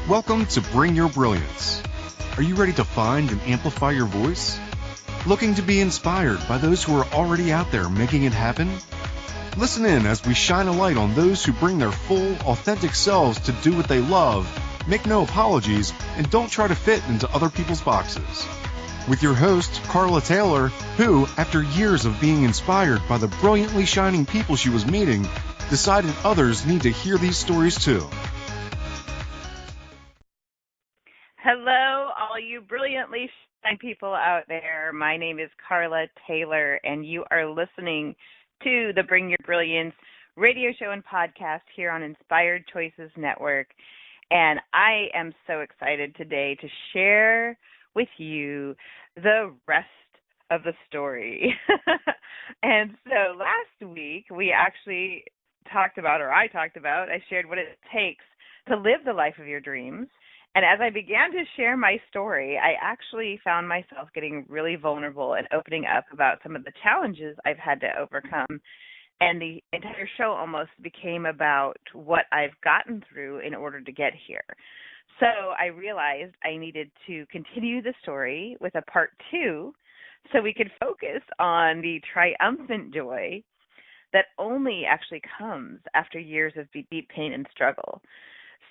Welcome to Bring Your Brilliance. Are you ready to find and amplify your voice? Looking to be inspired by those who are already out there making it happen? Listen in as we shine a light on those who bring their full, authentic selves to do what they love, make no apologies, and don't try to fit into other people's boxes. With your host, Carla Taylor, who, after years of being inspired by the brilliantly shining people she was meeting, decided others need to hear these stories too. Hello, all you brilliantly shining people out there. My name is Carla Taylor, and you are listening to the Bring Your Brilliance radio show and podcast here on Inspired Choices Network. And I am so excited today to share with you the rest of the story. And so last week we actually I shared what it takes to live the life of your dreams. And as I began to share my story, I actually found myself getting really vulnerable and opening up about some of the challenges I've had to overcome. And the entire show almost became about what I've gotten through in order to get here. So I realized I needed to continue the story with a part 2 so we could focus on the triumphant joy that only actually comes after years of deep pain and struggle.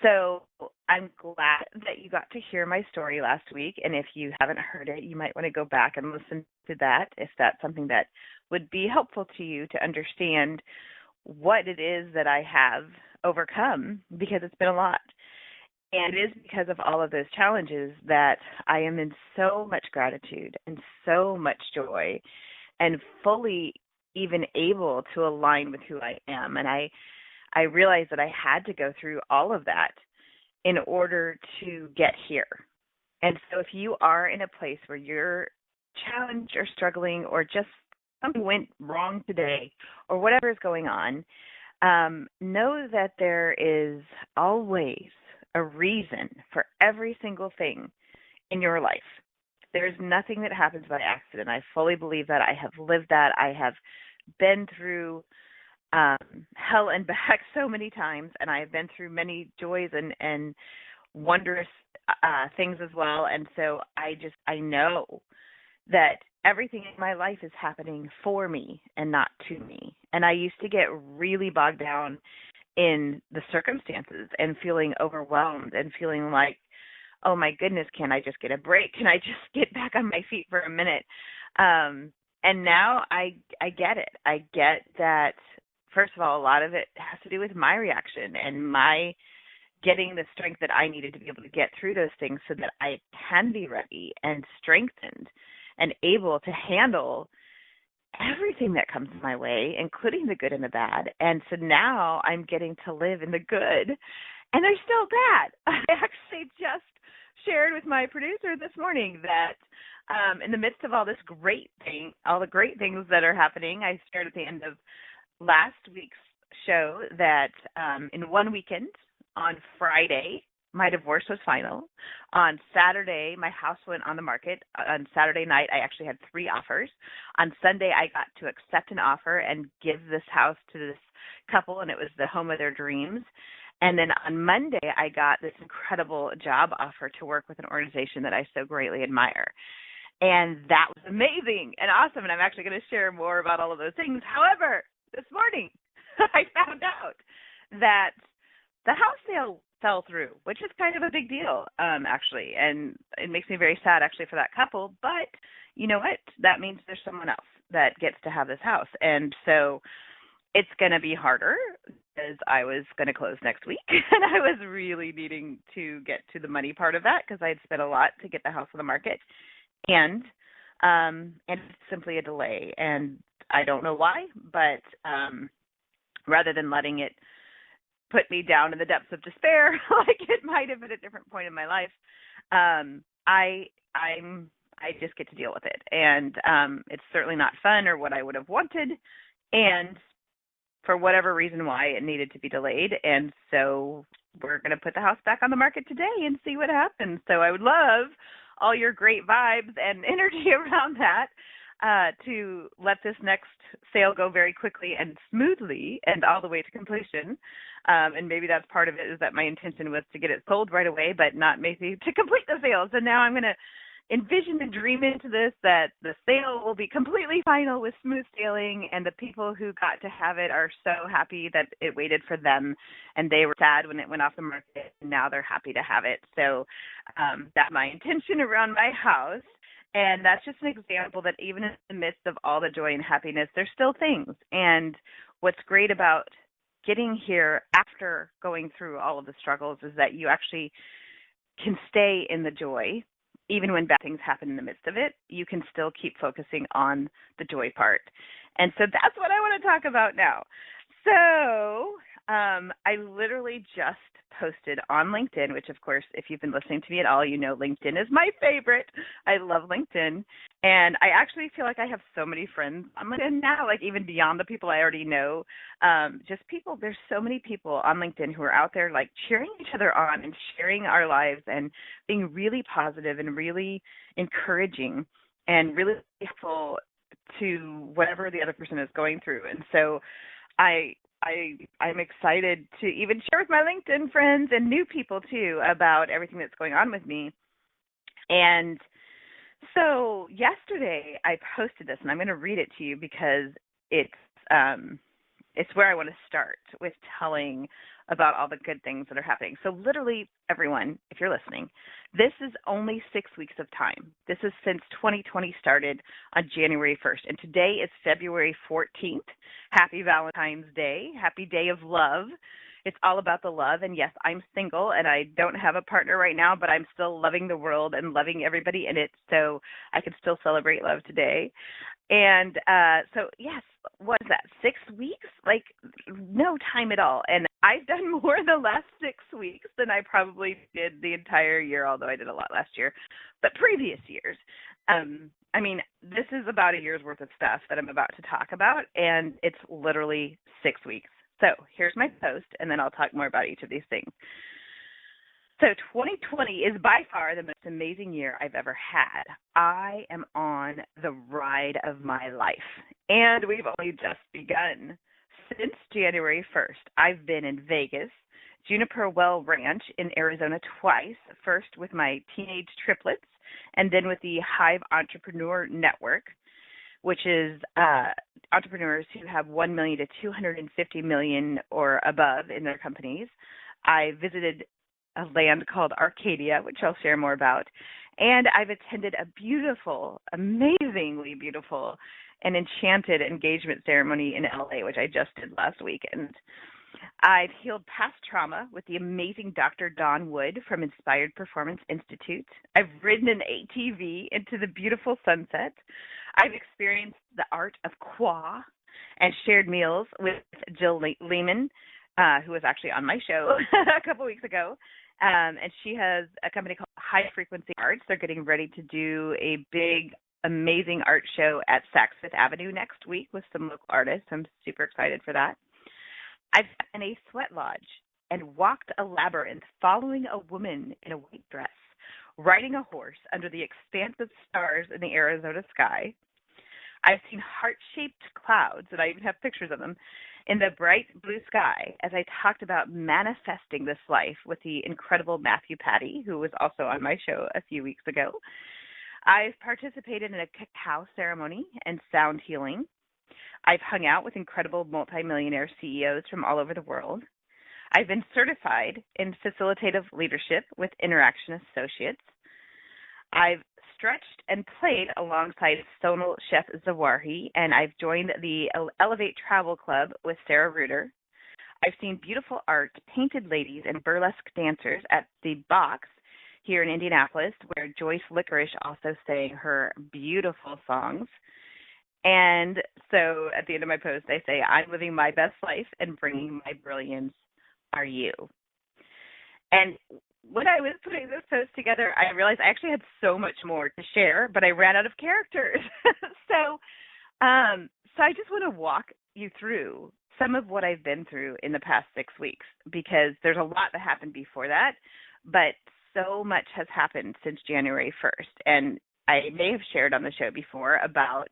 So I'm glad that you got to hear my story last week, and if you haven't heard it, you might want to go back and listen to that if that's something that would be helpful to you to understand what it is that I have overcome, because it's been a lot. And it is because of all of those challenges that I am in so much gratitude and so much joy and fully even able to align with who I am. And I realized that I had to go through all of that in order to get here. And so if you are in a place where you're challenged or struggling or just something went wrong today or whatever is going on, know that there is always a reason for every single thing in your life. There's nothing that happens by accident. I fully believe that. I have lived that. I have been through hell and back so many times, and I have been through many joys and wondrous things as well. And so I know that everything in my life is happening for me and not to me. And I used to get really bogged down in the circumstances and feeling overwhelmed and feeling like, oh my goodness, can I just get a break? Can I just get back on my feet for a minute? And now I get it. I get that. First of all, a lot of it has to do with my reaction and my getting the strength that I needed to be able to get through those things so that I can be ready and strengthened and able to handle everything that comes my way, including the good and the bad. And so now I'm getting to live in the good, and there's still bad. I actually just shared with my producer this morning that in the midst of all this great thing, all the great things that are happening, I shared at the end of last week's show that in one weekend, on Friday, my divorce was final. On Saturday, my house went on the market. On Saturday night, I actually had 3 offers. On Sunday, I got to accept an offer and give this house to this couple, and it was the home of their dreams. And then on Monday, I got this incredible job offer to work with an organization that I so greatly admire. And that was amazing and awesome, and I'm actually going to share more about all of those things. However, this morning, I found out that the house sale fell through, which is kind of a big deal, actually. And it makes me very sad, actually, for that couple. But you know what? That means there's someone else that gets to have this house. And so it's going to be harder because I was going to close next week. And I was really needing to get to the money part of that because I had spent a lot to get the house on the market. And it's simply a delay. And I don't know why, but rather than letting it put me down in the depths of despair, like it might have at a different point in my life, I just get to deal with it. And it's certainly not fun or what I would have wanted. And for whatever reason why it needed to be delayed. And so we're going to put the house back on the market today and see what happens. So I would love all your great vibes and energy around that to let this next sale go very quickly and smoothly and all the way to completion. And maybe that's part of it, is that my intention was to get it sold right away, but not maybe to complete the sale. So now I'm going to envision and dream into this, that the sale will be completely final with smooth sailing, and the people who got to have it are so happy that it waited for them, and they were sad when it went off the market, and now they're happy to have it. So that's my intention around my house. And that's just an example that even in the midst of all the joy and happiness, there's still things. And what's great about getting here after going through all of the struggles is that you actually can stay in the joy. Even when bad things happen in the midst of it, you can still keep focusing on the joy part. And so that's what I want to talk about now. So I literally just posted on LinkedIn, which, of course, if you've been listening to me at all, you know LinkedIn is my favorite. I love LinkedIn. And I actually feel like I have so many friends on LinkedIn now, like even beyond the people I already know. Just people, there's so many people on LinkedIn who are out there like cheering each other on and sharing our lives and being really positive and really encouraging and really helpful to whatever the other person is going through. And so I'm excited to even share with my LinkedIn friends and new people too about everything that's going on with me. And so yesterday I posted this, and I'm going to read it to you because it's where I want to start with telling about all the good things that are happening. So literally, everyone, if you're listening, this is only 6 weeks of time. This is since 2020 started on January 1st. And today is February 14th. Happy Valentine's Day. Happy Day of Love. It's all about the love. And yes, I'm single and I don't have a partner right now, but I'm still loving the world and loving everybody in it. So I can still celebrate love today. And so, yes, what is that, 6 weeks? Like, no time at all. And I've done more the last 6 weeks than I probably did the entire year, although I did a lot last year, but previous years. I mean, this is about a year's worth of stuff that I'm about to talk about, and it's literally 6 weeks. So here's my post, and then I'll talk more about each of these things. So 2020 is by far the most amazing year I've ever had. I am on the ride of my life, and we've only just begun. Since January 1st, I've been in Vegas, Juniper Well Ranch in Arizona twice, first with my teenage triplets, and then with the Hive Entrepreneur Network, which is entrepreneurs who have 1 million to 250 million or above in their companies. I visited a land called Arcadia, which I'll share more about. And I've attended a beautiful, amazingly beautiful and enchanted engagement ceremony in LA, which I just did last weekend. I've healed past trauma with the amazing Dr. Dawn Wood from Inspired Performance Institute. I've ridden an ATV into the beautiful sunset. I've experienced the art of qua and shared meals with Jill Lehman, who was actually on my show a couple weeks ago. And she has a company called High Frequency Arts. They're getting ready to do a big, amazing art show at Saks Fifth Avenue next week with some local artists. I'm super excited for that. I've been in a sweat lodge and walked a labyrinth following a woman in a white dress, riding a horse under the expanse of stars in the Arizona sky. I've seen heart-shaped clouds, and I even have pictures of them, in the bright blue sky as I talked about manifesting this life with the incredible Matthew Patty, who was also on my show a few weeks ago. I've participated in a cacao ceremony and sound healing. I've hung out with incredible multimillionaire CEOs from all over the world. I've been certified in facilitative leadership with Interaction Associates. I've stretched and played alongside Sonal Chef Zawahi, and I've joined the Elevate Travel Club with Sarah Reuter. I've seen beautiful art, painted ladies, and burlesque dancers at the Box here in Indianapolis, where Joyce Licorice also sang her beautiful songs. And so at the end of my post, I say, I'm living my best life and bringing my brilliance. Are you? And when I was putting this post together, I realized I actually had so much more to share, but I ran out of characters. So I just want to walk you through some of what I've been through in the past 6 weeks, because there's a lot that happened before that, but so much has happened since January 1st. And I may have shared on the show before about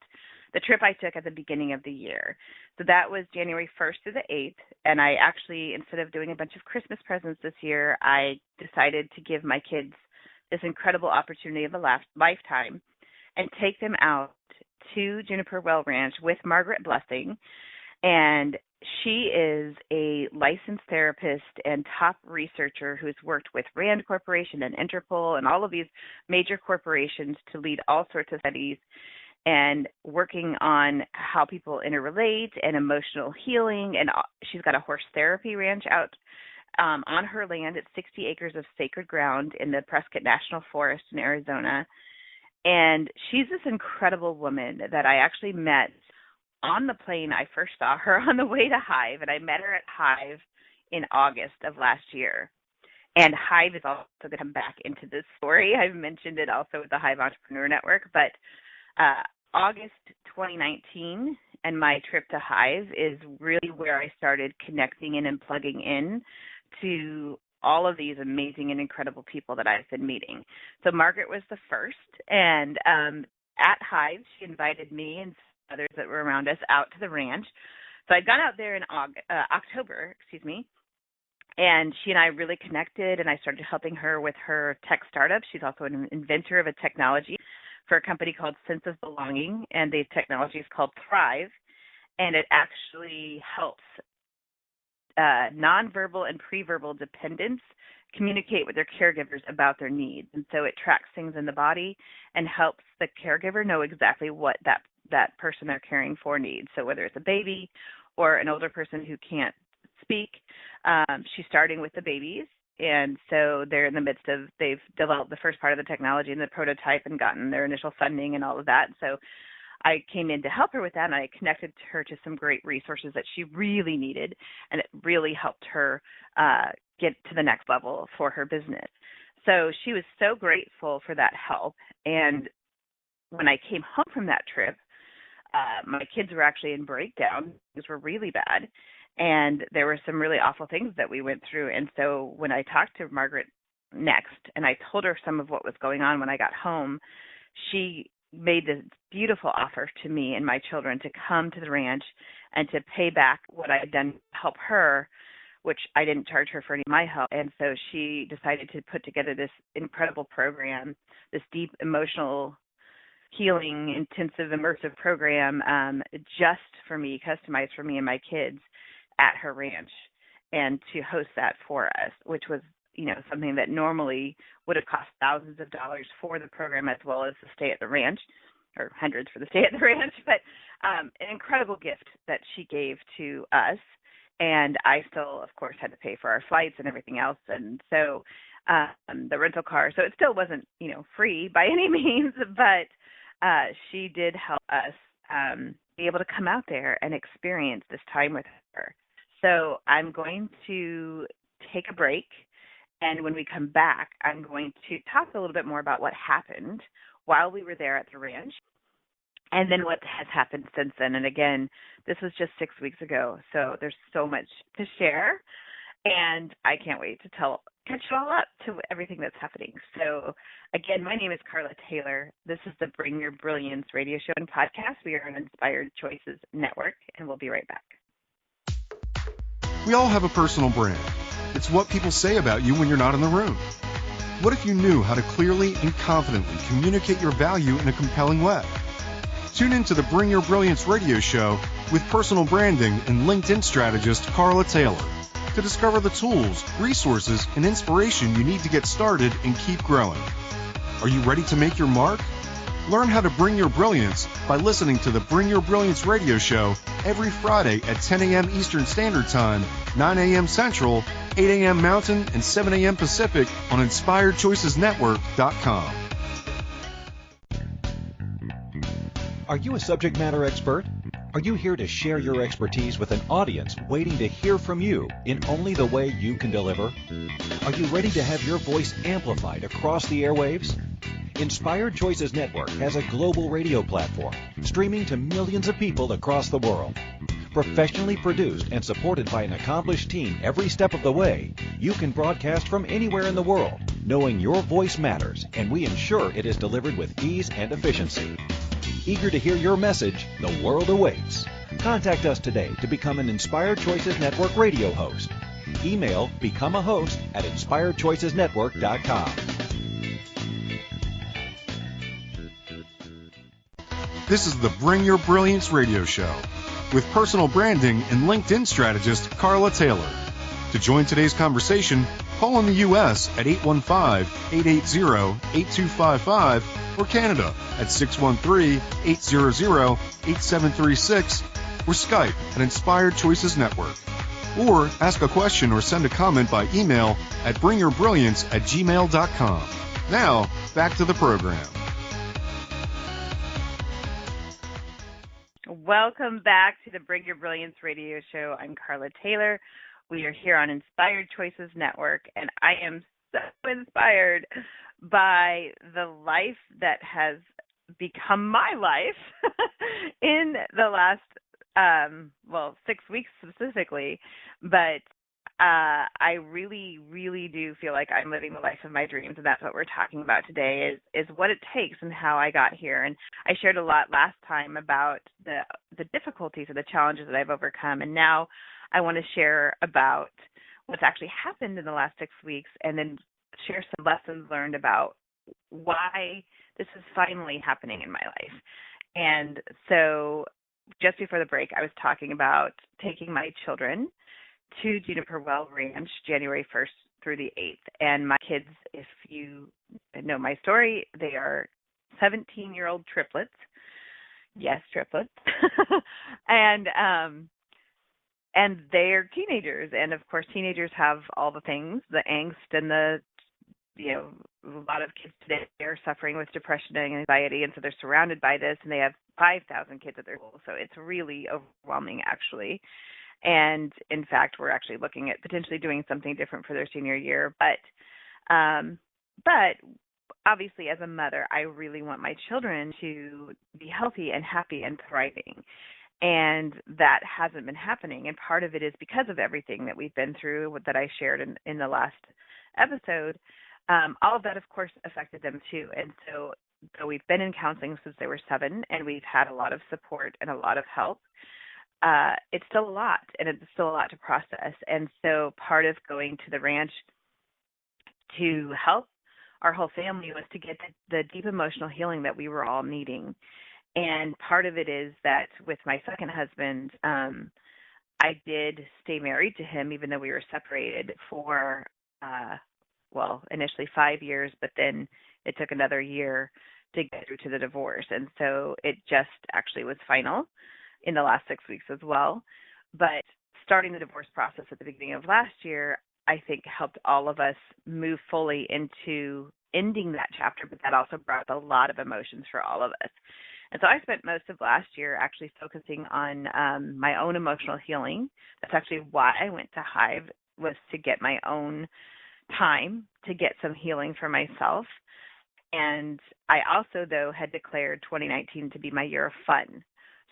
the trip I took at the beginning of the year. So that was January 1st through the 8th. And I actually, instead of doing a bunch of Christmas presents this year, I decided to give my kids this incredible opportunity of a lifetime and take them out to Juniper Well Ranch with Margaret Blessing. And she is a licensed therapist and top researcher who's worked with RAND Corporation and Interpol and all of these major corporations to lead all sorts of studies and working on how people interrelate and emotional healing. And she's got a horse therapy ranch out on her land. It's 60 acres of sacred ground in the Prescott National Forest in Arizona. And she's this incredible woman that I actually met on the plane. I first saw her on the way to Hive, and I met her at Hive in August of last year. And Hive is also going to come back into this story. I've mentioned it also with the Hive Entrepreneur Network, but August 2019 and my trip to Hive is really where I started connecting in and plugging in to all of these amazing and incredible people that I've been meeting. So Margaret was the first, and at Hive, she invited me and others that were around us out to the ranch. So I'd gone out there in October, and she and I really connected, and I started helping her with her tech startup. She's also an inventor of a technology for a company called Sense of Belonging, and the technology is called Thrive, and it actually helps nonverbal and preverbal dependents communicate with their caregivers about their needs. And so it tracks things in the body and helps the caregiver know exactly what that person they're caring for needs. So whether it's a baby or an older person who can't speak, she's starting with the babies. And so they're in the midst of, they've developed the first part of the technology and the prototype and gotten their initial funding and all of that. So I came in to help her with that, and I connected her to some great resources that she really needed, and it really helped her get to the next level for her business. So she was so grateful for that help. And when I came home from that trip, my kids were actually in breakdown. Things were really bad, and there were some really awful things that we went through. And so when I talked to Margaret next, and I told her some of what was going on when I got home, she made this beautiful offer to me and my children to come to the ranch and to pay back what I had done to help her, which I didn't charge her for any of my help. And so she decided to put together this incredible program, this deep emotional healing, intensive, immersive program just for me, customized for me and my kids at her ranch, and to host that for us, which was, something that normally would have cost thousands of dollars for the program as well as the stay at the ranch, or hundreds for the stay at the ranch, but an incredible gift that she gave to us. And I still, of course, had to pay for our flights and everything else. And so the rental car, so it still wasn't, free by any means, but she did help us be able to come out there and experience this time with her. So I'm going to take a break. And when we come back, I'm going to talk a little bit more about what happened while we were there at the ranch, and then what has happened since then. And again, this was just 6 weeks ago, so there's so much to share, and I can't wait to catch it all up to everything that's happening. So again, my name is Carla Taylor. This is the Bring Your Brilliance radio show and podcast. We are an Inspired Choices network, and we'll be right back. We all have a personal brand. It's what people say about you when you're not in the room. What if you knew how to clearly and confidently communicate your value in a compelling way? Tune in to the Bring Your Brilliance radio show with personal branding and LinkedIn strategist Carla Taylor to discover the tools, resources, and inspiration you need to get started and keep growing. Are you ready to make your mark? Learn how to bring your brilliance by listening to the Bring Your Brilliance radio show every Friday at 10 a.m. Eastern Standard Time, 9 a.m. Central, 8 a.m. Mountain, and 7 a.m. Pacific on InspiredChoicesNetwork.com. Are you a subject matter expert? Are you here to share your expertise with an audience waiting to hear from you in only the way you can deliver? Are you ready to have your voice amplified across the airwaves? Inspired Choices Network has a global radio platform streaming to millions of people across the world. Professionally produced and supported by an accomplished team every step of the way, you can broadcast from anywhere in the world knowing your voice matters, and we ensure it is delivered with ease and efficiency. Eager to hear your message, the world awaits. Contact us today to become an Inspired Choices Network radio host. Email becomeahost@inspiredchoicesnetwork.com. This is the Bring Your Brilliance radio show with personal branding and LinkedIn strategist Carla Taylor. To join today's conversation, call in the U.S. at 815-880-8255 or Canada at 613-800-8736 or Skype at Inspired Choices Network. Or ask a question or send a comment by email at bringyourbrilliance@gmail.com. Now, back to the program. Welcome back to the Bring Your Brilliance radio show. I'm Carla Taylor. We are here on Inspired Choices Network, and I am so inspired by the life that has become my life in the last, 6 weeks specifically. But I really, really do feel like I'm living the life of my dreams, and that's what we're talking about today is what it takes and how I got here. And I shared a lot last time about the difficulties or the challenges that I've overcome, and now I want to share about what's actually happened in the last 6 weeks and then share some lessons learned about why this is finally happening in my life. And so just before the break, I was talking about taking my children to Juniper Well Ranch January 1st through the 8th. And my kids, if you know my story, they are 17-year-old triplets. Yes, triplets. And they're teenagers. And, of course, teenagers have all the things, the angst and a lot of kids today are suffering with depression and anxiety, and so they're surrounded by this, and they have 5,000 kids at their school. So it's really overwhelming, actually. And, in fact, we're actually looking at potentially doing something different for their senior year. But obviously, as a mother, I really want my children to be healthy and happy and thriving. And that hasn't been happening. And part of it is because of everything that we've been through that I shared in the last episode. All of that, of course, affected them too. And so we've been in counseling since they were 7, and we've had a lot of support and a lot of help. It's still a lot, and it's still a lot to process. And so part of going to the ranch to help our whole family was to get the deep emotional healing that we were all needing. And part of it is that with my second husband, I did stay married to him even though we were separated for, initially 5 years, but then it took another year to get through to the divorce. And so it just actually was final in the last 6 weeks as well. But starting the divorce process at the beginning of last year, I think helped all of us move fully into ending that chapter, but that also brought a lot of emotions for all of us. And so I spent most of last year actually focusing on my own emotional healing. That's actually why I went to Hive, was to get my own time to get some healing for myself. And I also, though, had declared 2019 to be my year of fun.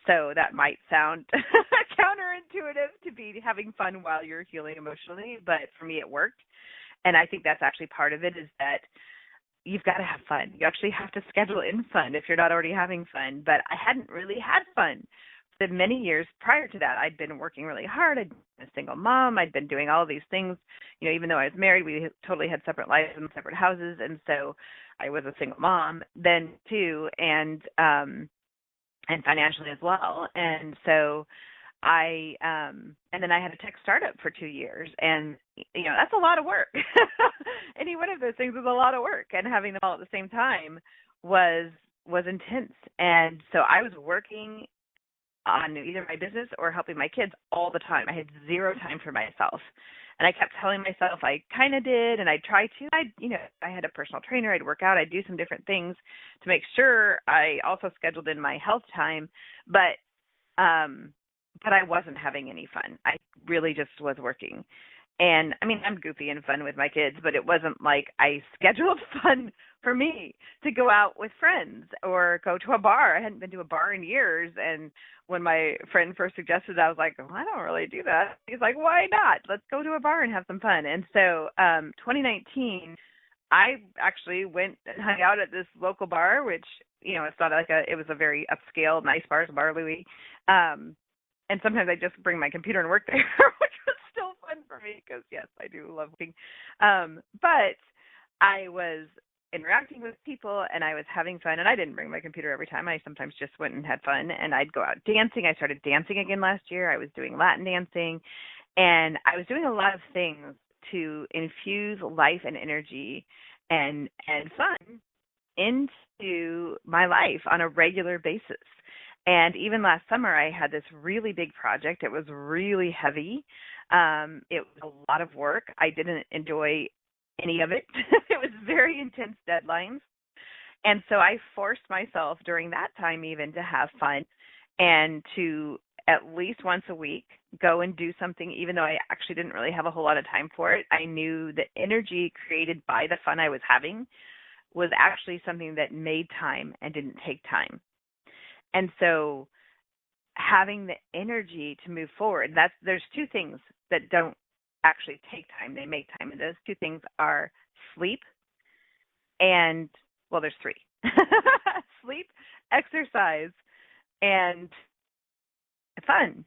So that might sound counterintuitive to be having fun while you're healing emotionally, but for me it worked. And I think that's actually part of it, is that you've got to have fun. You actually have to schedule in fun if you're not already having fun. But I hadn't really had fun. For many years prior to that, I'd been working really hard. I'd been a single mom. I'd been doing all of these things. Even though I was married, we totally had separate lives and separate houses. And so I was a single mom then too, and financially as well. And so and then I had a tech startup for 2 years, and that's a lot of work. Any one of those things was a lot of work, and having them all at the same time was intense. And so I was working on either my business or helping my kids all the time. I had zero time for myself. And I kept telling myself I kind of did, and I'd try to. I had a personal trainer. I'd work out. I'd do some different things to make sure. I also scheduled in my health time, but I wasn't having any fun. I really just was working. And I'm goofy and fun with my kids, but it wasn't like I scheduled fun for me to go out with friends or go to a bar. I hadn't been to a bar in years. And when my friend first suggested that, I was like, well, I don't really do that. He's like, why not? Let's go to a bar and have some fun. And so 2019, I actually went and hung out at this local bar, which, it's not like it was a very upscale, nice bar, it's a Bar Louie. And sometimes I just bring my computer and work there, which was still fun for me because, yes, I do love working. But I was interacting with people and I was having fun, and I didn't bring my computer every time. I sometimes just went and had fun, and I'd go out dancing. I started dancing again last year. I was doing Latin dancing, and I was doing a lot of things to infuse life and energy and fun into my life on a regular basis. And even last summer, I had this really big project. It was really heavy. It was a lot of work. I didn't enjoy any of it. It was very intense deadlines. And so I forced myself during that time even to have fun and to at least once a week go and do something, even though I actually didn't really have a whole lot of time for it. I knew the energy created by the fun I was having was actually something that made time and didn't take time. And so having the energy to move forward, there's two things that don't actually take time. They make time. And those two things are sleep and, well, there's three. Sleep, exercise, and fun.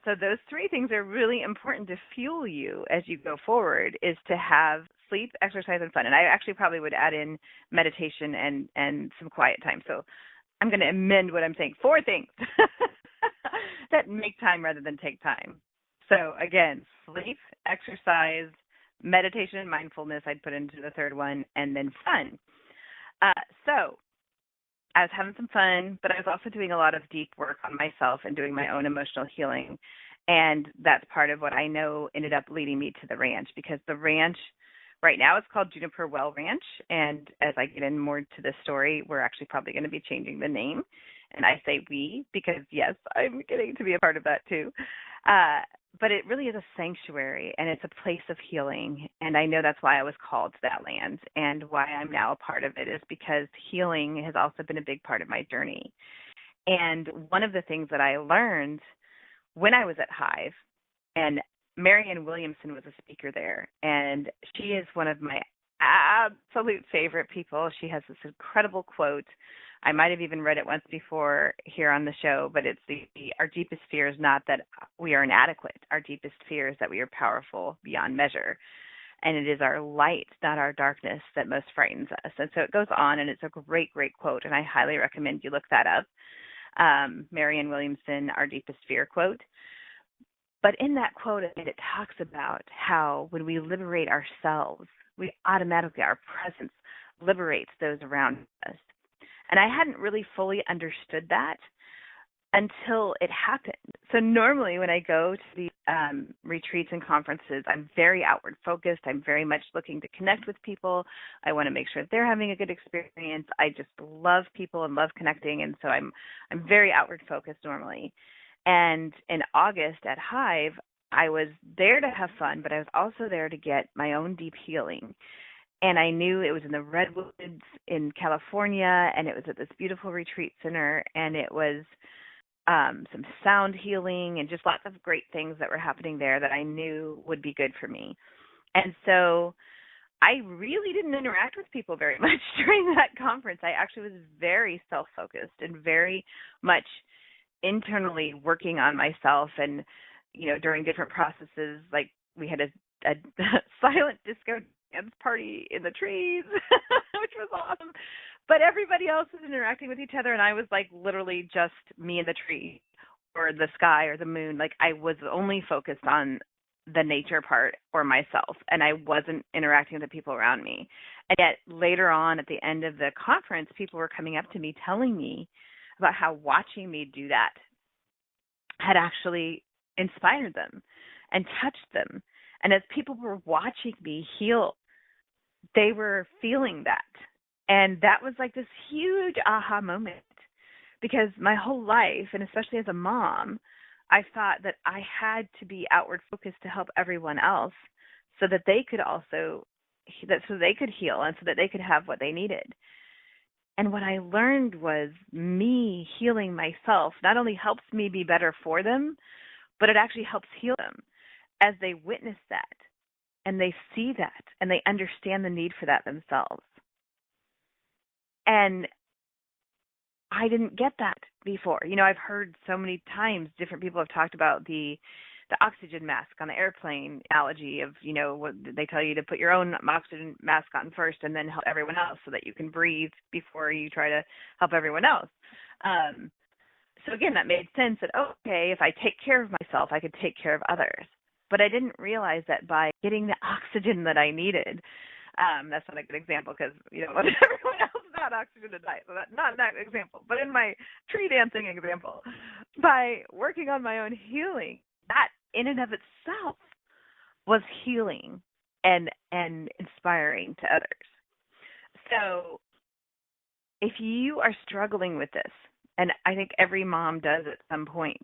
So those three things are really important to fuel you as you go forward, is to have sleep, exercise, and fun. And I actually probably would add in meditation and some quiet time. So I'm going to amend what I'm saying. 4 things that make time rather than take time. So again, sleep, exercise, meditation, and mindfulness I'd put into the third one, and then fun. So I was having some fun, but I was also doing a lot of deep work on myself and doing my own emotional healing. And that's part of what I know ended up leading me to the ranch, because the ranch right now it's called Juniper Well Ranch. And as I get in more to this story, we're actually probably going to be changing the name. And I say we because, yes, I'm getting to be a part of that too. But it really is a sanctuary, and it's a place of healing. And I know that's why I was called to that land, and why I'm now a part of it is because healing has also been a big part of my journey. And one of the things that I learned when I was at Hive, and Marianne Williamson was a speaker there, and she is one of my absolute favorite people. She has this incredible quote. I might have even read it once before here on the show, but it's our deepest fear is not that we are inadequate. Our deepest fear is that we are powerful beyond measure. And it is our light, not our darkness, that most frightens us. And so it goes on, and it's a great, great quote, and I highly recommend you look that up. Marianne Williamson, Our Deepest Fear quote. But in that quote, it talks about how when we liberate ourselves, we automatically, our presence liberates those around us. And I hadn't really fully understood that until it happened. So normally when I go to these retreats and conferences, I'm very outward focused. I'm very much looking to connect with people. I want to make sure they're having a good experience. I just love people and love connecting. And so I'm very outward focused normally. And in August at Hive, I was there to have fun, but I was also there to get my own deep healing. And I knew it was in the Redwoods in California, and it was at this beautiful retreat center, and it was some sound healing and just lots of great things that were happening there that I knew would be good for me. And so I really didn't interact with people very much during that conference. I actually was very self-focused and very much internally working on myself. And, during different processes, like we had a silent disco dance party in the trees, which was awesome. But everybody else was interacting with each other, and I was like literally just me and the tree or the sky or the moon. Like I was only focused on the nature part or myself, and I wasn't interacting with the people around me. And yet later on at the end of the conference, people were coming up to me telling me about how watching me do that had actually inspired them and touched them. And as people were watching me heal, they were feeling that. And that was like this huge aha moment, because my whole life, and especially as a mom, I thought that I had to be outward focused to help everyone else so that they could also, so they could heal and so that they could have what they needed. And what I learned was me healing myself not only helps me be better for them, but it actually helps heal them as they witness that. and they see that and they understand the need for that themselves. And I didn't get that before. I've heard so many times different people have talked about the oxygen mask on the airplane analogy of, what they tell you to put your own oxygen mask on first and then help everyone else so that you can breathe before you try to help everyone else. So again, that made sense that, okay, if I take care of myself, I could take care of others. But I didn't realize that by getting the oxygen that I needed, that's not a good example because, everyone else got oxygen to die. So that's not that example. But in my tree dancing example, by working on my own healing, that in and of itself was healing and inspiring to others. So if you are struggling with this, and I think every mom does at some point,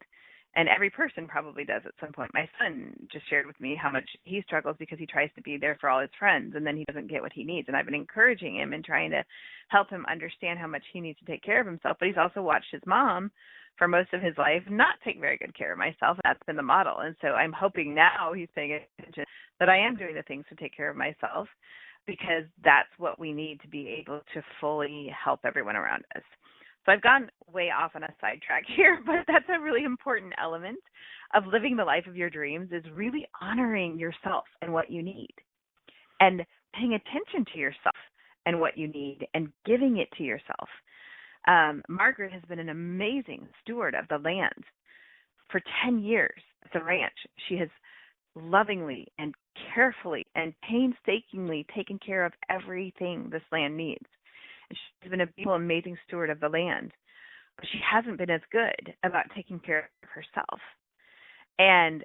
and every person probably does at some point. My son just shared with me how much he struggles because he tries to be there for all his friends, and then he doesn't get what he needs. And I've been encouraging him and trying to help him understand how much he needs to take care of himself. But he's also watched his mom for most of his life not take very good care of myself. That's been the model. And so I'm hoping now he's paying attention that I am doing the things to take care of myself, because that's what we need to be able to fully help everyone around us. So I've gone way off on a sidetrack here, but that's a really important element of living the life of your dreams, is really honoring yourself and what you need and paying attention to yourself and what you need and giving it to yourself. Margaret has been an amazing steward of the land for 10 years at the ranch. She has lovingly and carefully and painstakingly taken care of everything this land needs. She's been a beautiful, amazing steward of the land, but she hasn't been as good about taking care of herself. And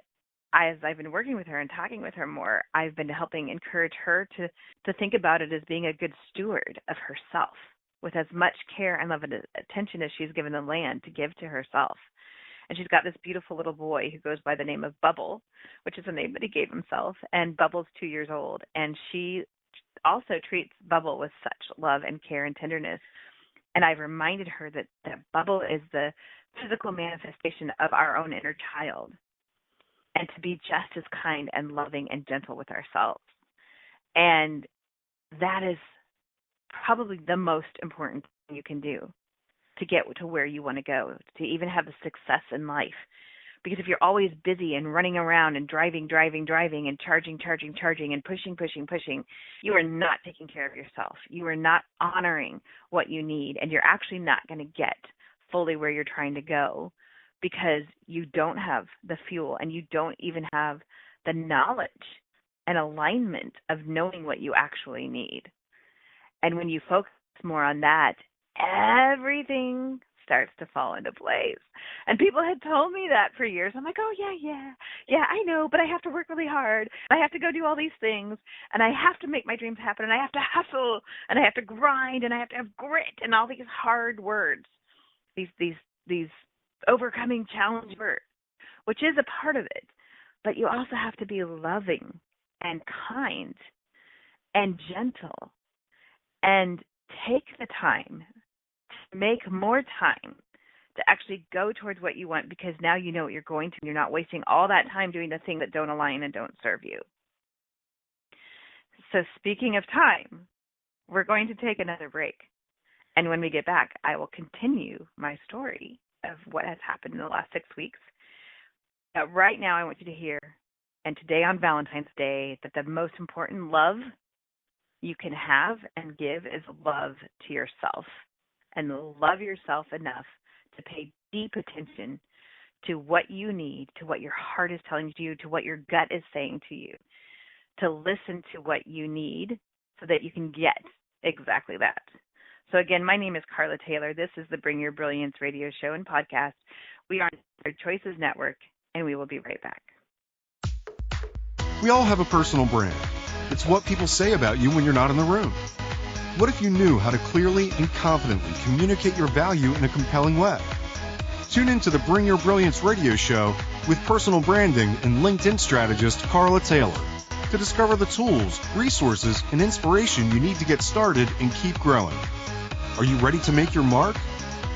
as I've been working with her and talking with her more, I've been helping encourage her to think about it as being a good steward of herself, with as much care and love and attention as she's given the land to give to herself. And she's got this beautiful little boy who goes by the name of Bubble, which is a name that he gave himself. And Bubble's 2 years old, and she also treats Bubble with such love and care and tenderness. And I've reminded her that Bubble is the physical manifestation of our own inner child, and to be just as kind and loving and gentle with ourselves. And that is probably the most important thing you can do to get to where you want to go, to even have the success in life. Because if you're always busy and running around and driving and charging and pushing, you are not taking care of yourself. You are not honoring what you need, and you're actually not going to get fully where you're trying to go, because you don't have the fuel and you don't even have the knowledge and alignment of knowing what you actually need. And when you focus more on that, everything starts to fall into place. And people had told me that for years. I'm like, oh, yeah, I know, but I have to work really hard. I have to go do all these things, and I have to make my dreams happen, and I have to hustle, and I have to grind, and I have to have grit, and all these hard words, these overcoming challenge words, which is a part of it. But you also have to be loving and kind and gentle and take the time, make more time to actually go towards what you want, because now you know what you're going to, and you're not wasting all that time doing the things that don't align and don't serve you. So speaking of time, we're going to take another break. And when we get back, I will continue my story of what has happened in the last 6 weeks. Right now, I want you to hear, and today on Valentine's Day, that the most important love you can have and give is love to yourself. And love yourself enough to pay deep attention to what you need, to what your heart is telling you, to what your gut is saying to you, to listen to what you need so that you can get exactly that. So again, my name is Carla Taylor. This is the Bring Your Brilliance radio show and podcast. We are on the Choices Network, and we will be right back. We all have a personal brand. It's what people say about you when you're not in the room. What if you knew how to clearly and confidently communicate your value in a compelling way? Tune into the Bring Your Brilliance radio show with personal branding and LinkedIn strategist Carla Taylor to discover the tools, resources, and inspiration you need to get started and keep growing. Are you ready to make your mark?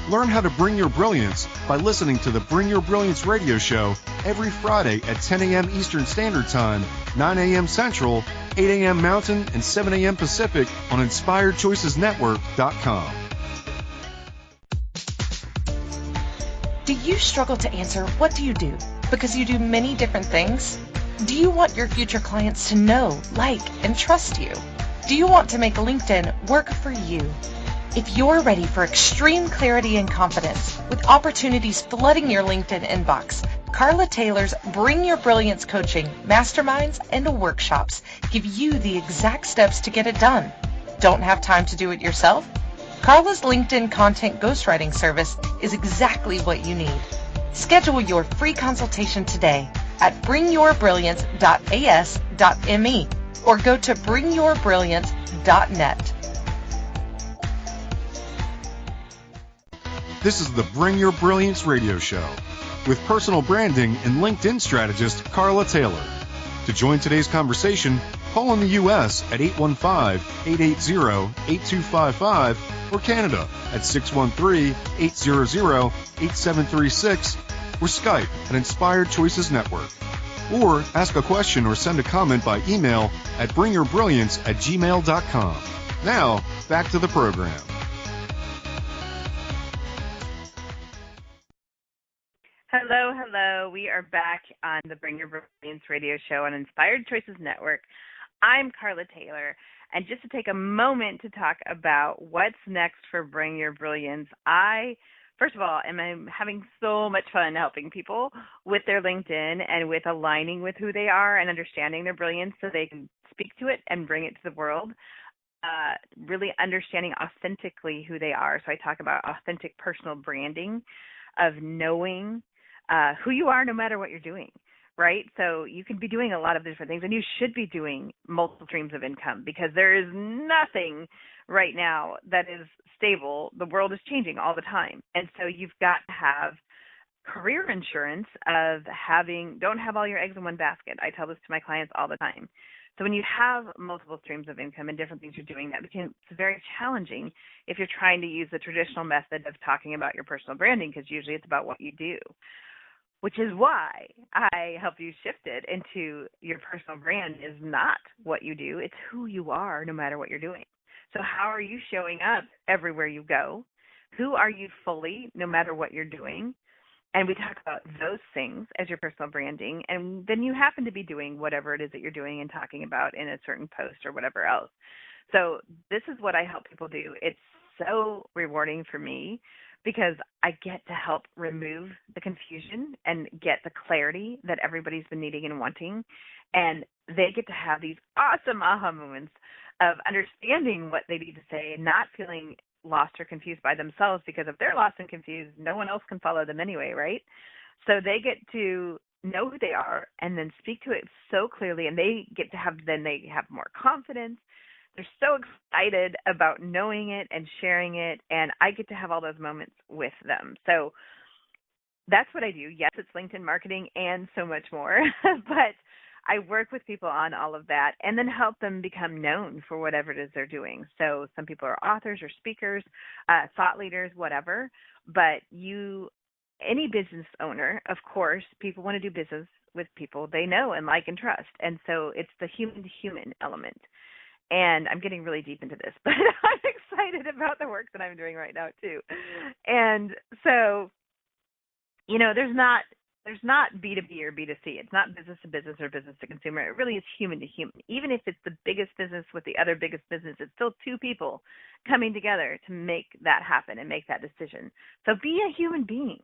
Learn how to bring your brilliance by listening to the Bring Your Brilliance radio show every Friday at 10 a.m. Eastern Standard Time 9 a.m. Central, 8 a.m. Mountain, and 7 a.m. Pacific on InspiredChoicesNetwork.com. Do you struggle to answer what do you do? Because you do many different things? Do you want your future clients to know, like, and trust you? Do you want to make LinkedIn work for you? If you're ready for extreme clarity and confidence, with opportunities flooding your LinkedIn inbox, Carla Taylor's Bring Your Brilliance coaching, masterminds, and workshops give you the exact steps to get it done. Don't have time to do it yourself? Carla's LinkedIn content ghostwriting service is exactly what you need. Schedule your free consultation today at bringyourbrilliance.as.me or go to bringyourbrilliance.net. This is the Bring Your Brilliance radio show with personal branding and LinkedIn strategist Carla Taylor. To join today's conversation, call in the U.S. at 815-880-8255 or Canada at 613-800-8736 or Skype at Inspired Choices Network. Or ask a question or send a comment by email at bringyourbrilliance@gmail.com. Now, back to the program. Hello, hello. We are back on the Bring Your Brilliance radio show on Inspired Choices Network. I'm Carla Taylor, and just to take a moment to talk about what's next for Bring Your Brilliance, first of all, am having so much fun helping people with their LinkedIn and with aligning with who they are and understanding their brilliance so they can speak to it and bring it to the world. Really understanding authentically who they are. So I talk about authentic personal branding of knowing who you are no matter what you're doing, right? So you can be doing a lot of different things, and you should be doing multiple streams of income because there is nothing right now that is stable. The world is changing all the time. And so you've got to have career insurance of don't have all your eggs in one basket. I tell this to my clients all the time. So when you have multiple streams of income and different things you're doing, that becomes very challenging if you're trying to use the traditional method of talking about your personal branding, because usually it's about what you do, which is why I help you shift it into your personal brand is not what you do. It's who you are no matter what you're doing. So how are you showing up everywhere you go? Who are you fully no matter what you're doing? And we talk about those things as your personal branding, and then you happen to be doing whatever it is that you're doing and talking about in a certain post or whatever else. So this is what I help people do. It's so rewarding for me because I get to help remove the confusion and get the clarity that everybody's been needing and wanting, and they get to have these awesome aha moments of understanding what they need to say and not feeling lost or confused by themselves, because if they're lost and confused, no one else can follow them anyway, right? So they get to know who they are and then speak to it so clearly, and they have more confidence. They're so excited about knowing it and sharing it, and I get to have all those moments with them. So that's what I do. Yes, it's LinkedIn marketing and so much more, but I work with people on all of that and then help them become known for whatever it is they're doing. So some people are authors or speakers, thought leaders, whatever. But any business owner, of course, people want to do business with people they know and like and trust. And so it's the human-to-human element. And I'm getting really deep into this, but I'm excited about the work that I'm doing right now too. And so, there's not B2B or B2C. It's not business to business or business to consumer. It really is human to human. Even if it's the biggest business with the other biggest business, it's still two people coming together to make that happen and make that decision. So be a human being.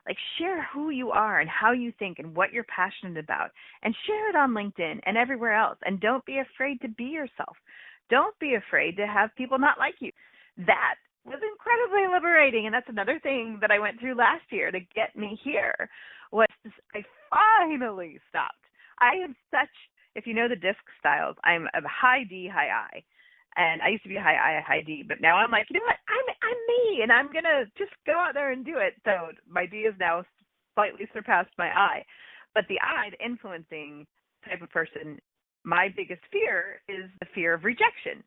Like, share who you are and how you think and what you're passionate about, and share it on LinkedIn and everywhere else. And don't be afraid to be yourself. Don't be afraid to have people not like you. That was incredibly liberating, and that's another thing that I went through last year to get me here. I finally stopped. I am if you know the disc styles, I'm a high D, high I. And I used to be a high I, high D, but now I'm like, you know what? I'm me, and I'm going to just go out there and do it. So my D is now slightly surpassed my I. But the I, the influencing type of person, my biggest fear is the fear of rejection.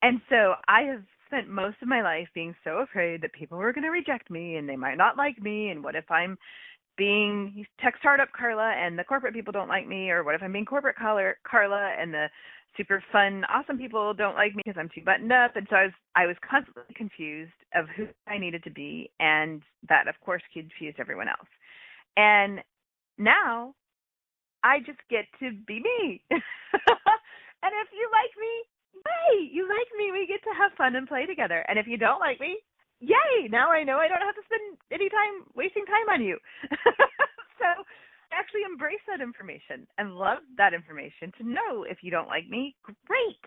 And so I have spent most of my life being so afraid that people were going to reject me and they might not like me, and what if I'm being tech startup Carla and the corporate people don't like me? Or what if I'm being corporate Carla and the super fun, awesome people don't like me because I'm too buttoned up? And so I was constantly confused of who I needed to be, and that, of course, confused everyone else. And now I just get to be me. And if you like me, yay, you like me. We get to have fun and play together. And if you don't like me, yay, now I know I don't have to spend any time wasting time on you. So I actually embrace that information and love that information to know if you don't like me, great.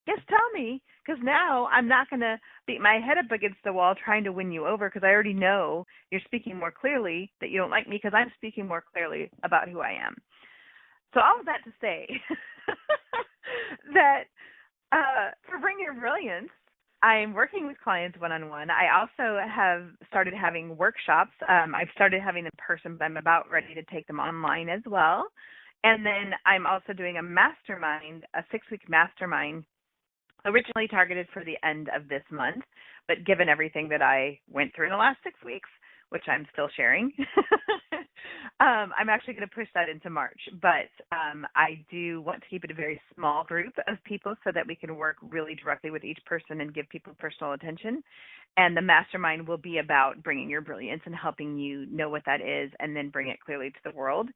Just tell me, because now I'm not going to beat my head up against the wall trying to win you over, because I already know you're speaking more clearly that you don't like me because I'm speaking more clearly about who I am. So all of that to say that for Bring Your Brilliance, I'm working with clients one-on-one. I also have started having workshops. I've started having in person, but I'm about ready to take them online as well. And then I'm also doing a mastermind, a 6-week mastermind, originally targeted for the end of this month. But given everything that I went through in the last 6 weeks, which I'm still sharing, I'm actually going to push that into March. But I do want to keep it a very small group of people so that we can work really directly with each person and give people personal attention. And the mastermind will be about bringing your brilliance and helping you know what that is and then bring it clearly to the world.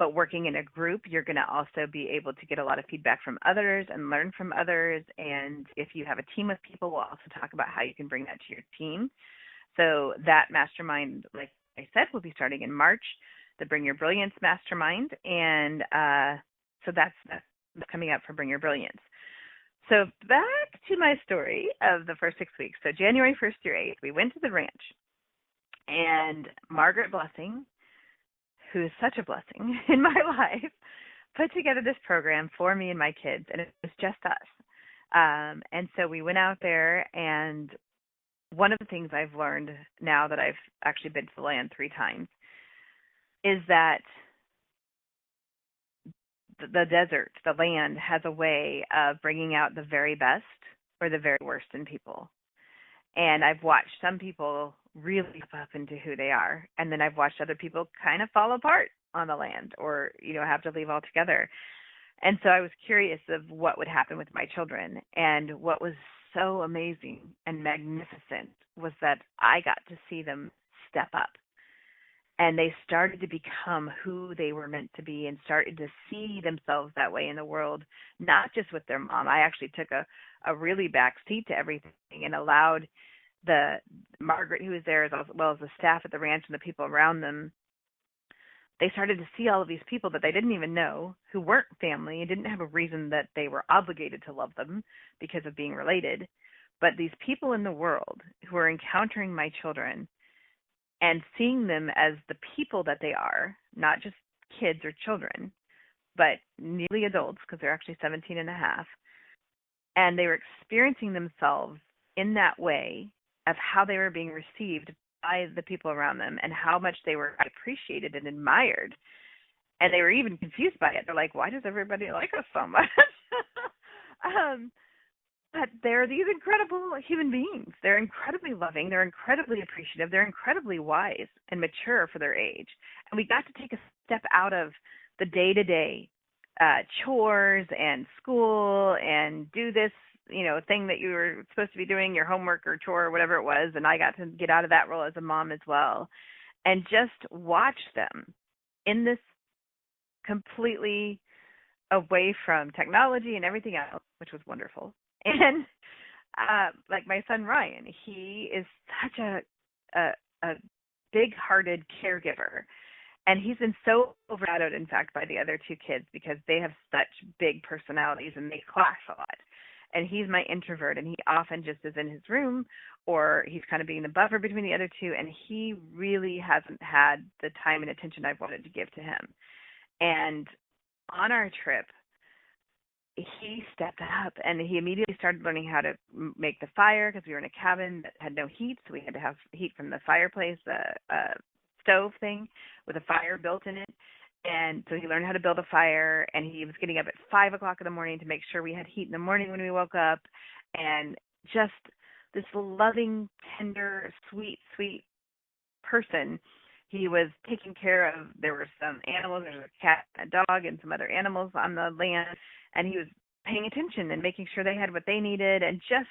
But working in a group, you're going to also be able to get a lot of feedback from others and learn from others. And if you have a team of people, we'll also talk about how you can bring that to your team. So that mastermind, like I said, will be starting in March, the Bring Your Brilliance mastermind. And so that's coming up for Bring Your Brilliance. So back to my story of the first 6 weeks. So January 1st through 8th, we went to the ranch. And Margaret Blessing, who is such a blessing in my life, put together this program for me and my kids. And it was just us. And so we went out there, and one of the things I've learned now that I've actually been to the land 3 times is that the desert, the land, has a way of bringing out the very best or the very worst in people. And I've watched some people really step up into who they are, and then I've watched other people kind of fall apart on the land or, have to leave altogether. And so I was curious of what would happen with my children. And what was so amazing and magnificent was that I got to see them step up. And they started to become who they were meant to be and started to see themselves that way in the world, not just with their mom. I actually took a really back seat to everything and allowed the Margaret, who was there, as well as the staff at the ranch and the people around them. They started to see all of these people that they didn't even know, who weren't family and didn't have a reason that they were obligated to love them because of being related. But these people in the world who are encountering my children and seeing them as the people that they are, not just kids or children, but nearly adults, because they're actually 17 and a half. And they were experiencing themselves in that way of how they were being received by the people around them and how much they were appreciated and admired. And they were even confused by it. They're like, why does everybody like us so much? But they're these incredible human beings. They're incredibly loving. They're incredibly appreciative. They're incredibly wise and mature for their age. And we got to take a step out of the day-to-day chores and school and do this, thing that you were supposed to be doing, your homework or chore or whatever it was. And I got to get out of that role as a mom as well and just watch them in this completely away from technology and everything else, which was wonderful. And like my son Ryan, he is such a big-hearted caregiver, and he's been so overshadowed, in fact, by the other 2 kids because they have such big personalities and they clash a lot. And he's my introvert, and he often just is in his room, or he's kind of being the buffer between the other 2, and he really hasn't had the time and attention I've wanted to give to him. And on our trip, he stepped up and he immediately started learning how to make the fire because we were in a cabin that had no heat. So we had to have heat from the fireplace, the stove thing with a fire built in it. And so he learned how to build a fire, and he was getting up at 5 o'clock in the morning to make sure we had heat in the morning when we woke up. And just this loving, tender, sweet person He was taking care of, there were some animals, there was a cat, a dog, and some other animals on the land, and he was paying attention and making sure they had what they needed. And just,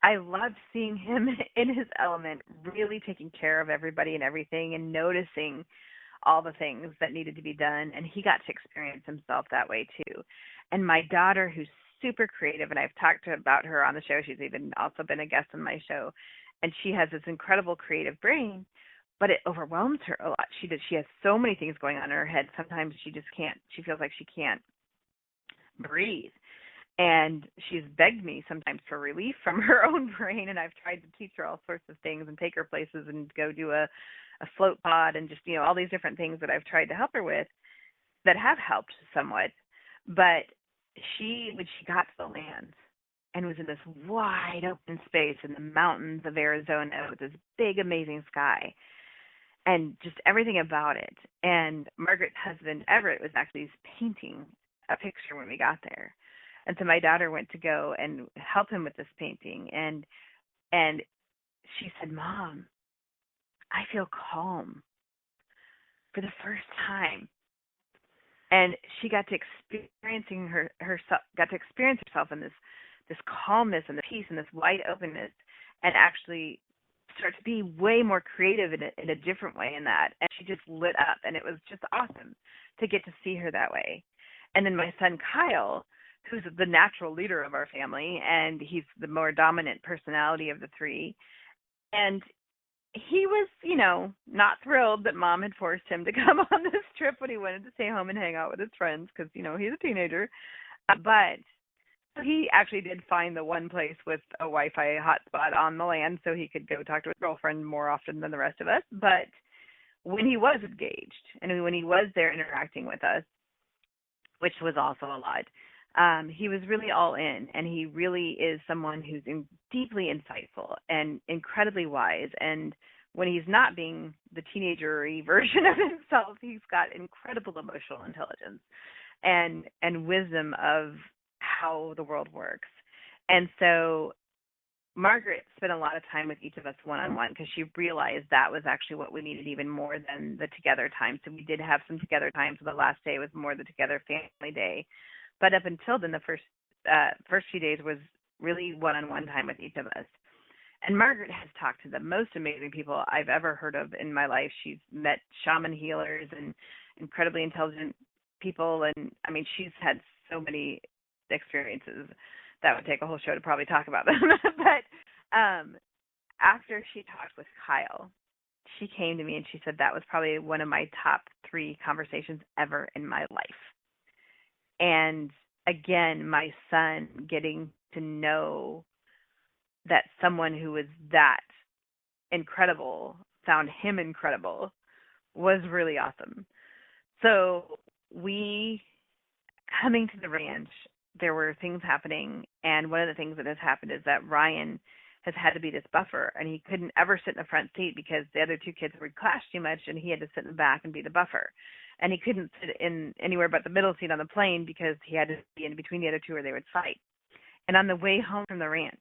I loved seeing him in his element, really taking care of everybody and everything and noticing all the things that needed to be done. And he got to experience himself that way too. And my daughter, who's super creative, and I've talked about her on the show. She's even also been a guest on my show. And she has this incredible creative brain, but it overwhelms her a lot. She has so many things going on in her head. Sometimes she just can't, she feels like she can't breathe. And she's begged me sometimes for relief from her own brain, and I've tried to teach her all sorts of things and take her places and go do a float pod and just, all these different things that I've tried to help her with that have helped somewhat. But when she got to the land and was in this wide open space in the mountains of Arizona with this big, amazing sky and just everything about it. And Margaret's husband, Everett, was actually painting a picture when we got there. And so my daughter went to go and help him with this painting. And she said, "Mom, I feel calm for the first time." And she got to experiencing herself in this calmness and the peace and this wide openness, and actually start to be way more creative in a different way in that. And she just lit up, and it was just awesome to get to see her that way. And then my son Kyle, who's the natural leader of our family, and he's the more dominant personality of the three. And he was, not thrilled that Mom had forced him to come on this trip when he wanted to stay home and hang out with his friends because, he's a teenager. But he actually did find the one place with a Wi-Fi hotspot on the land so he could go talk to his girlfriend more often than the rest of us. But when he was engaged and when he was there interacting with us, which was also a lot, he was really all in, and he really is someone who's deeply insightful and incredibly wise. And when he's not being the teenager-y version of himself, he's got incredible emotional intelligence and wisdom of how the world works. And so Margaret spent a lot of time with each of us one-on-one because she realized that was actually what we needed even more than the together time. So we did have some together time. So the last day was more the together family day. But up until then, the first few days was really one-on-one time with each of us. And Margaret has talked to the most amazing people I've ever heard of in my life. She's met shaman healers and incredibly intelligent people. And, she's had so many experiences that would take a whole show to probably talk about them. But after she talked with Kyle, she came to me and she said that was probably one of my top 3 conversations ever in my life. And again, my son getting to know that someone who was that incredible found him incredible was really awesome. So we, coming to the ranch, there were things happening. And one of the things that has happened is that Ryan has had to be this buffer, and he couldn't ever sit in the front seat because the other 2 kids would clash too much, and he had to sit in the back and be the buffer. And he couldn't sit in anywhere but the middle seat on the plane because he had to be in between the other 2 or they would fight. And on the way home from the ranch,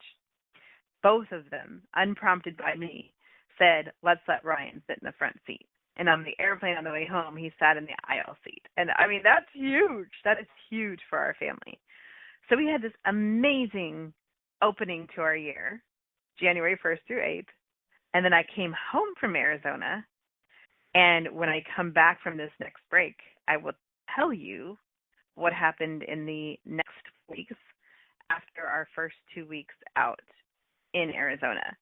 both of them, unprompted by me, said, "Let's let Ryan sit in the front seat." And on the airplane on the way home, he sat in the aisle seat. And that's huge. That is huge for our family. So we had this amazing opening to our year, January 1st through 8th. And then I came home from Arizona. And when I come back from this next break, I will tell you what happened in the next weeks after our first 2 weeks out in Arizona.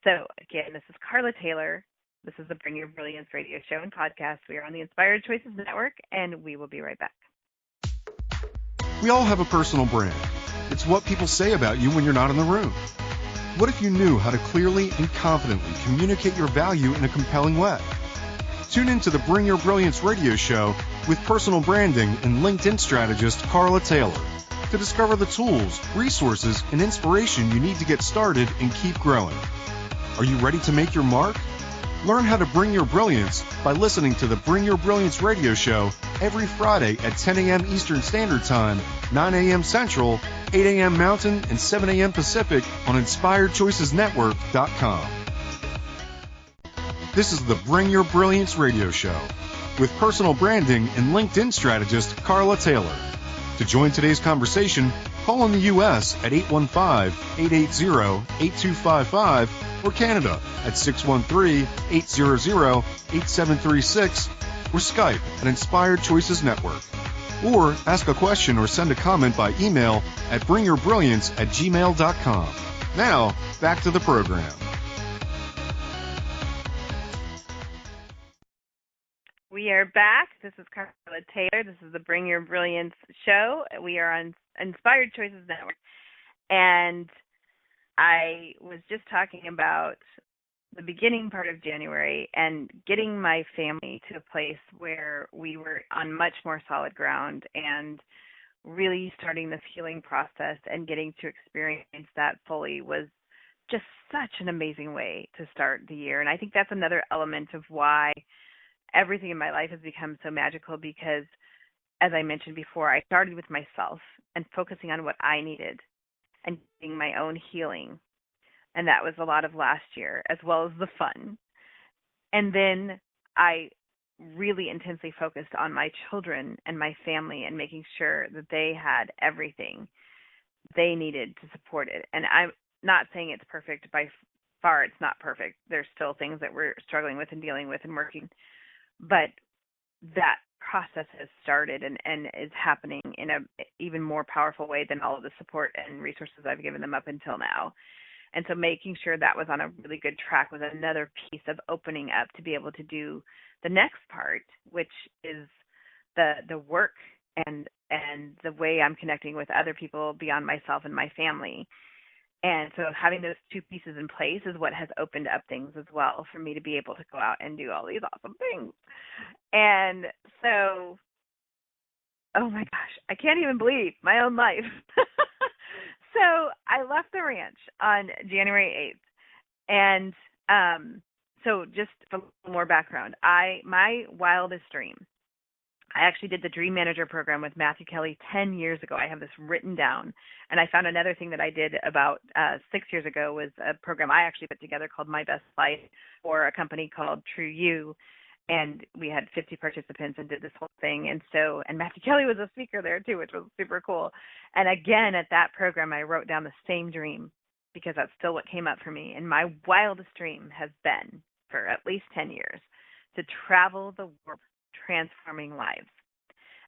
So again, this is Carla Taylor. This is the Bring Your Brilliance radio show and podcast. We are on the Inspired Choices Network, and we will be right back. We all have a personal brand. It's what people say about you when you're not in the room. What if you knew how to clearly and confidently communicate your value in a compelling way? Tune into the Bring Your Brilliance radio show with personal branding and LinkedIn strategist Carla Taylor to discover the tools, resources, and inspiration you need to get started and keep growing. Are you ready to make your mark? Learn how to bring your brilliance by listening to the Bring Your Brilliance radio show every Friday at 10 a.m. Eastern Standard Time, 9 a.m. Central, 8 a.m. Mountain, and 7 a.m. Pacific on InspiredChoicesNetwork.com. This is the Bring Your Brilliance radio show with personal branding and LinkedIn strategist Carla Taylor. To join today's conversation, call in the U.S. at 815-880-8255 or Canada at 613-800-8736 or Skype at Inspired Choices Network. Or ask a question or send a comment by email at bringyourbrilliance@gmail.com. Now, back to the program. We are back. This is Carla Taylor. This is the Bring Your Brilliance show. We are on Inspired Choices Network. And I was just talking about the beginning part of January and getting my family to a place where we were on much more solid ground and really starting the healing process and getting to experience that fully was just such an amazing way to start the year. And I think that's another element of why everything in my life has become so magical, because, as I mentioned before, I started with myself and focusing on what I needed and getting my own healing. And that was a lot of last year, as well as the fun. And then I really intensely focused on my children and my family and making sure that they had everything they needed to support it. And I'm not saying it's perfect. By far, it's not perfect. There's still things that we're struggling with and dealing with and working. But that process has started and is happening in a even more powerful way than all of the support and resources I've given them up until now. And so making sure that was on a really good track was another piece of opening up to be able to do the next part, which is the work and the way I'm connecting with other people beyond myself and my family. And so having those two pieces in place is what has opened up things as well for me to be able to go out and do all these awesome things. And so, oh my gosh, I can't even believe my own life. So I left the ranch on January 8th. And so just a little more background. My wildest dream, I actually did the Dream Manager program with Matthew Kelly 10 years ago. I have this written down. And I found another thing that I did about 6 years ago was a program I actually put together called My Best Life for a company called True You. And we had 50 participants and did this whole thing. And Matthew Kelly was a speaker there too, which was super cool. And again, at that program, I wrote down the same dream because that's still what came up for me. And my wildest dream has been, for at least 10 years, to travel the world transforming lives.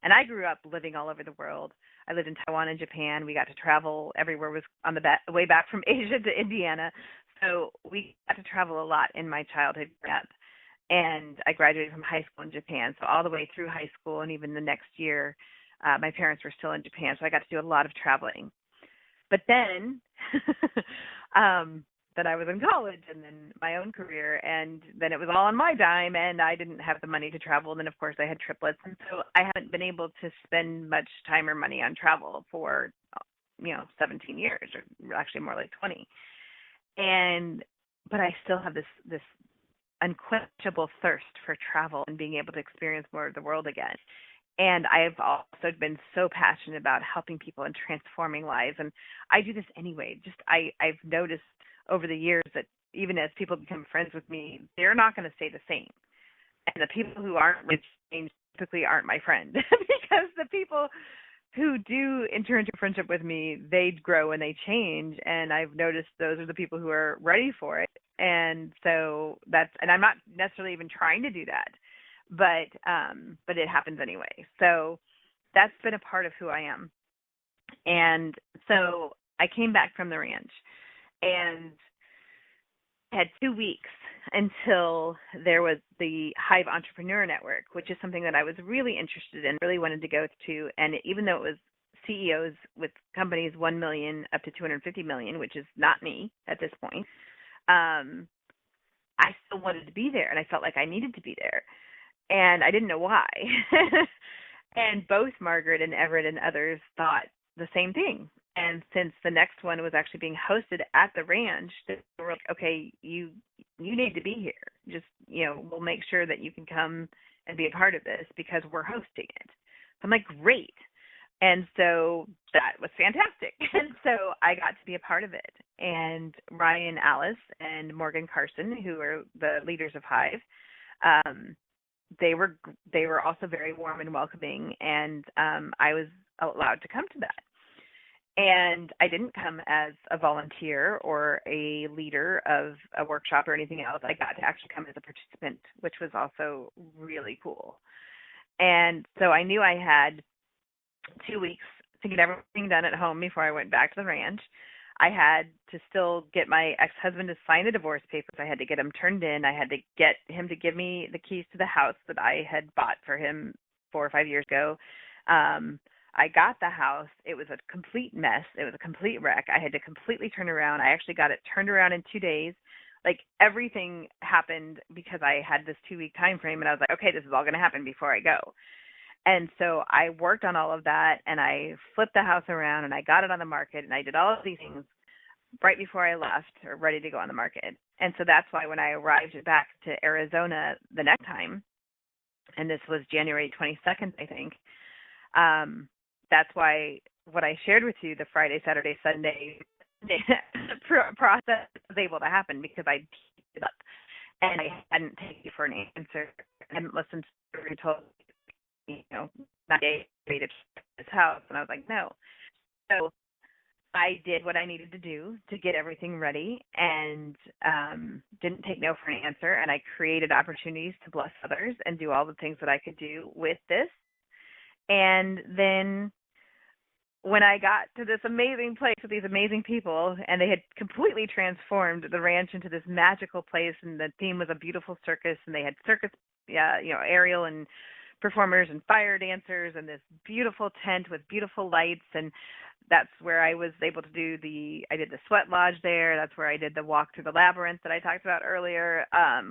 And I grew up living all over the world. I lived in Taiwan and Japan. We got to travel everywhere. Was on the way back from Asia to Indiana. So we got to travel a lot in my childhood growing up. And I graduated from high school in Japan. So all the way through high school and even the next year, my parents were still in Japan. So I got to do a lot of traveling. But then then I was in college and then my own career. And then it was all on my dime and I didn't have the money to travel. And then, of course, I had triplets. And so I haven't been able to spend much time or money on travel for, 17 years, or actually more like 20. But I still have this unquenchable thirst for travel and being able to experience more of the world again. And I've also been so passionate about helping people and transforming lives. And I do this anyway. I've noticed over the years that even as people become friends with me, they're not going to stay the same. And the people who aren't with change typically aren't my friend because the people who do enter into friendship with me, they grow and they change. And I've noticed those are the people who are ready for it. And so and I'm not necessarily even trying to do that, but it happens anyway. So that's been a part of who I am. And so I came back from the ranch and had 2 weeks until there was the Hive Entrepreneur Network, which is something that I was really interested in, really wanted to go to. And even though it was CEOs with companies 1 million up to 250 million, which is not me at this point, I still wanted to be there, and I felt like I needed to be there, and I didn't know why. And both Margaret and Everett and others thought the same thing. And since the next one was actually being hosted at the ranch, they were like, okay, you need to be here. Just, we'll make sure that you can come and be a part of this because we're hosting it. I'm like, great. And so that was fantastic. And so I got to be a part of it. And Ryan Alice and Morgan Carson, who are the leaders of Hive, they were also very warm and welcoming, and I was allowed to come to that. And I didn't come as a volunteer or a leader of a workshop or anything else. I got to actually come as a participant, which was also really cool. And so I knew I had 2 weeks to get everything done at home before I went back to the ranch. I had to still get my ex-husband to sign the divorce papers. I had to get them turned in. I had to get him to give me the keys to the house that I had bought for him 4 or 5 years ago. I got the house. It was a complete mess. It was a complete wreck. I had to completely turn around. I actually got it turned around in 2 days. Like, everything happened because I had this 2-week time frame, and I was like, okay, this is all going to happen before I go. And so I worked on all of that, and I flipped the house around, and I got it on the market, and I did all of these things right before I left, or ready to go on the market. And so that's why when I arrived back to Arizona the next time, and this was January 22nd, I think, that's why what I shared with you, the Friday, Saturday, Sunday process was able to happen, because I teed it up and I hadn't taken it for an answer. I hadn't listened to her who told me, that day to this house, and I was like, no. So I did what I needed to do to get everything ready, and didn't take no for an answer, and I created opportunities to bless others and do all the things that I could do with this. And then when I got to this amazing place with these amazing people, and they had completely transformed the ranch into this magical place, and the theme was a beautiful circus, and they had circus, aerial and performers and fire dancers, and this beautiful tent with beautiful lights, and that's where I was able to I did the sweat lodge there. That's where I did the walk through the labyrinth that I talked about earlier,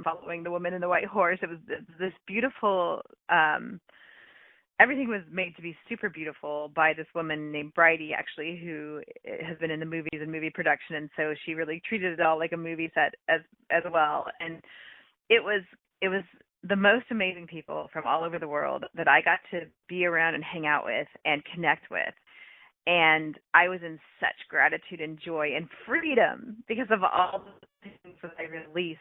following the woman in the white horse. It was this beautiful, everything was made to be super beautiful by this woman named Bridie, actually, who has been in the movies and movie production, and so she really treated it all like a movie set as well. And it was the most amazing people from all over the world that I got to be around and hang out with and connect with. And I was in such gratitude and joy and freedom because of all the things that I released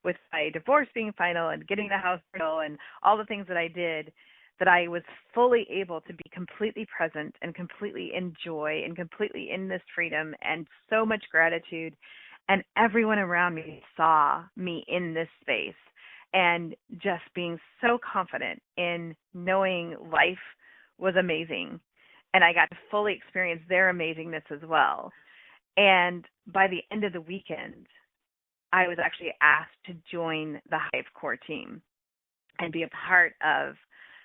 with my divorce being final and getting the house built and all the things that I did, that I was fully able to be completely present and completely in joy and completely in this freedom and so much gratitude. And everyone around me saw me in this space and just being so confident in knowing life was amazing. And I got to fully experience their amazingness as well. And by the end of the weekend, I was actually asked to join the Hive core team and be a part of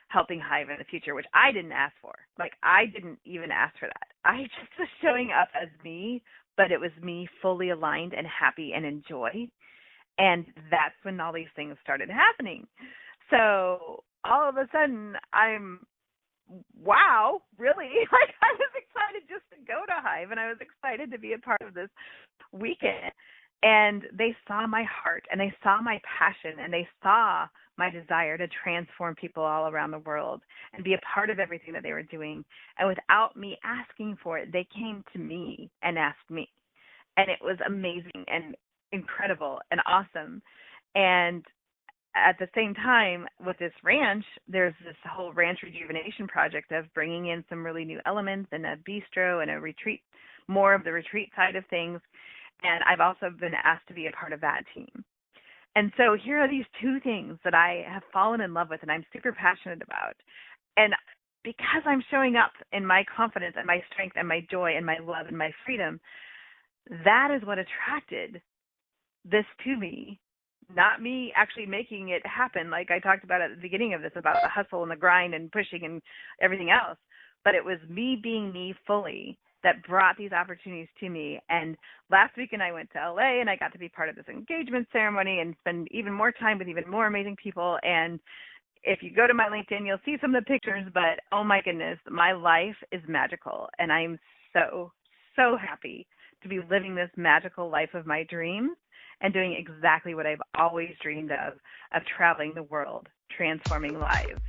helping Hive in the future, which I didn't ask for. Like, I didn't even ask for that. I just was showing up as me, but it was me fully aligned and happy and in joy. And that's when all these things started happening. So all of a sudden, wow, really? Like, I was excited just to go to Hive, and I was excited to be a part of this weekend. And they saw my heart, and they saw my passion, and they saw my desire to transform people all around the world and be a part of everything that they were doing. And without me asking for it, they came to me and asked me. And it was amazing and incredible and awesome. And at the same time, with this ranch, there's this whole ranch rejuvenation project of bringing in some really new elements and a bistro and a retreat, more of the retreat side of things. And I've also been asked to be a part of that team. And so here are these two things that I have fallen in love with and I'm super passionate about. And because I'm showing up in my confidence and my strength and my joy and my love and my freedom, that is what attracted this to me. Not me actually making it happen, like I talked about at the beginning of this, about the hustle and the grind and pushing and everything else. But it was me being me fully that brought these opportunities to me. And last weekend I went to LA and I got to be part of this engagement ceremony and spend even more time with even more amazing people. And if you go to my LinkedIn, you'll see some of the pictures, but oh my goodness, my life is magical. And I'm so, so happy to be living this magical life of my dreams and doing exactly what I've always dreamed of traveling the world, transforming lives.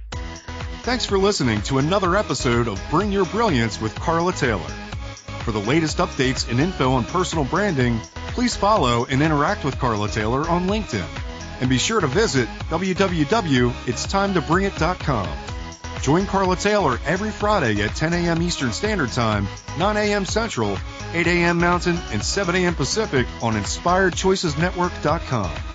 Thanks for listening to another episode of Bring Your Brilliance with Carla Taylor. For the latest updates and info on personal branding, please follow and interact with Carla Taylor on LinkedIn. And be sure to visit www.itstimetoBringIt.com. Join Carla Taylor every Friday at 10 a.m. Eastern Standard Time, 9 a.m. Central, 8 a.m. Mountain, and 7 a.m. Pacific on InspiredChoicesNetwork.com.